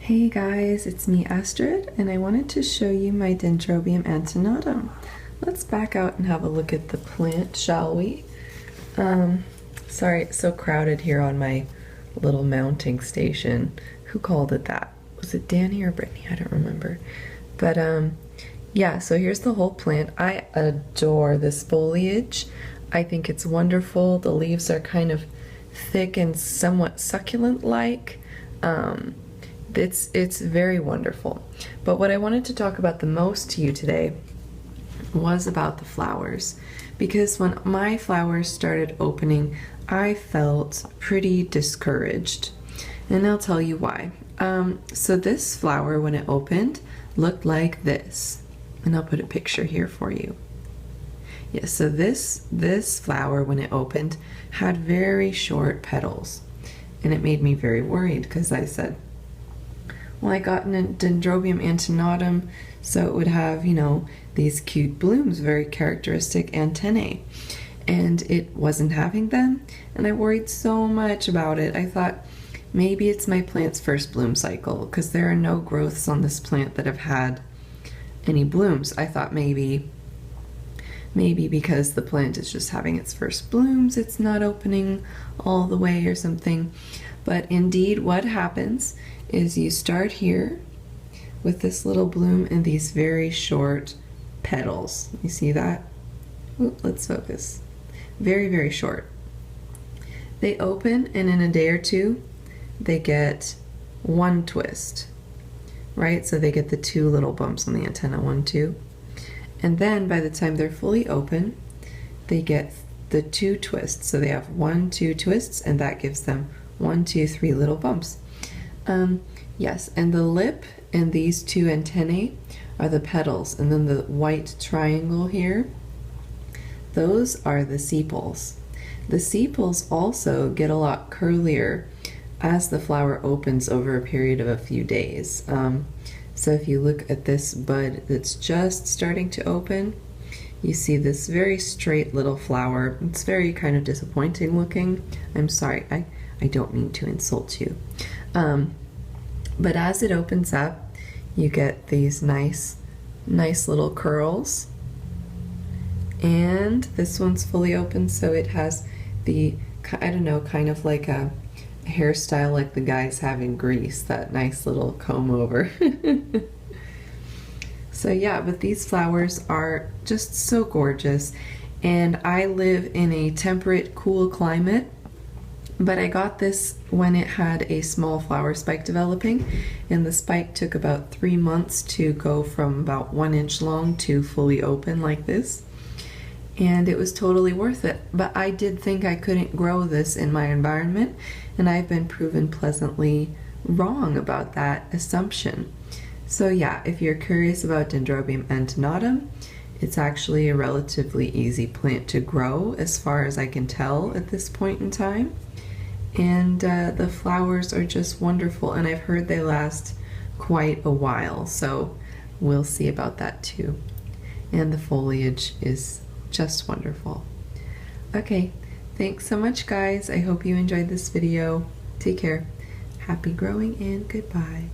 Hey guys, it's me Astrid, and I wanted to show you my Dendrobium antenatum. Let's back out and have a look at the plant, shall we? Sorry, it's so crowded here on my little mounting station. Who called it that? Was it Danny or Brittany? I don't remember. But yeah, so here's the whole plant. I adore this foliage. I think it's wonderful. The leaves are kind of thick and somewhat succulent-like. It's very wonderful. But what I wanted to talk about the most to you today was about the flowers, because when my flowers started opening, I felt pretty discouraged, and I'll tell you why. So this flower, when it opened, looked like this, and I'll put a picture here for you. Yes, so this flower, when it opened, had very short petals, and it made me very worried because I said, well, I got a Dendrobium antenatum, so it would have, you know, these cute blooms, very characteristic antennae, and it wasn't having them, and I worried so much about it. I thought maybe it's my plant's first bloom cycle, because there are no growths on this plant that have had any blooms. I thought maybe because the plant is just having its first blooms, it's not opening all the way or something. But indeed, what happens is you start here with this little bloom and these very short petals. You see that? Ooh, let's focus. Very, very short. They open, and in a day or two, they get one twist, right? So they get the two little bumps on the antenna, 1, 2. And then by the time they're fully open, they get the 2 twists. So they have 1, 2 twists, and that gives them 1, 2, 3 little bumps. Yes, and the lip and these 2 antennae are the petals, and then the white triangle here, those are the sepals. The sepals also get a lot curlier as the flower opens over a period of a few days. So if you look at this bud that's just starting to open, you see this very straight little flower. It's very kind of disappointing looking. I'm sorry, I don't mean to insult you. But as it opens up, you get these nice little curls. And this one's fully open, so it has the, I don't know, kind of like a hairstyle like the guys have in Greece, that nice little comb over. So yeah, but these flowers are just so gorgeous, and I live in a temperate, cool climate, but I got this when it had a small flower spike developing, and the spike took about 3 months to go from about 1 inch long to fully open like this, and it was totally worth it. But I did think I couldn't grow this in my environment, and I've been proven pleasantly wrong about that assumption. So yeah, if you're curious about Dendrobium antenatum, it's actually a relatively easy plant to grow as far as I can tell at this point in time. And the flowers are just wonderful, and I've heard they last quite a while, so we'll see about that too. And the foliage is just wonderful. Okay, thanks so much guys. I hope you enjoyed this video. Take care. Happy growing and goodbye.